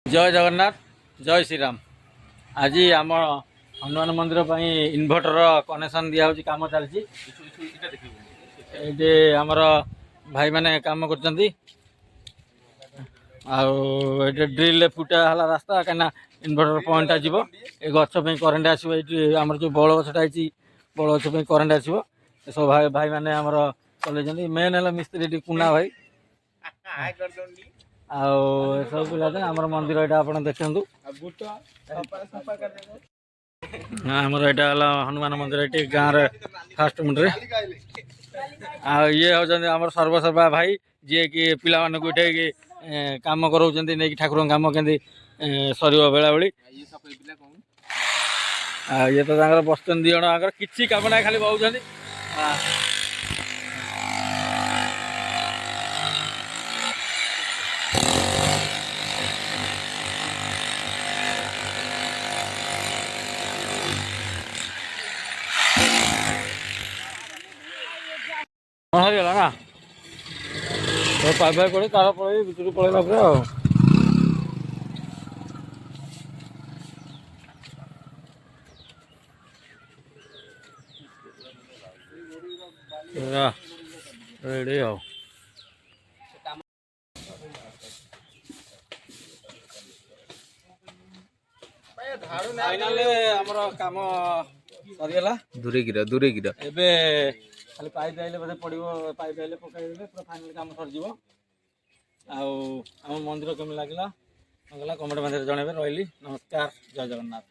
जय जगन्नाथ जय श्रीराम। आज आम हनुमान मंदिर इन्भर्टर कनेक्शन दिया काम चलती आमर भाई मैंने काम कर ड्रिल फुटा है रास्ता कहीं इन्भर्टर पॉइंट आसो ये गच करेन्ट आसो ये आम जो बड़ गछटा बड़ गछ करेन्ट आसो सब भाई भाई मैंने आमर चल मेन है मिस्त्री कुना भाई सब पिला आम मंदिर यहाँ आप देखते आमर यहाँ हनुमान मंदिर ये गाँव फास्ट मुंडे ये हूँ आम सर्वसेवा भाई जी कि पिला ये कम कर ठाकुर कम के सर बेला बेली ये तो बस दिज कि कम ना खाली बहुत सरीगला ना पाइप पड़े तार पड़े भितर पड़ेगा पूरा रेडी आओ फाइनल हमर काम सरीगला दूरे गिरा एबे खाली पाइप आइले बोधे पड़ो पाइप आइले पकाई पूरा फाइनल काम सर आम मंदिर केमी लगे कमेंट मध्य जनइबे रही नमस्कार जय जगन्नाथ।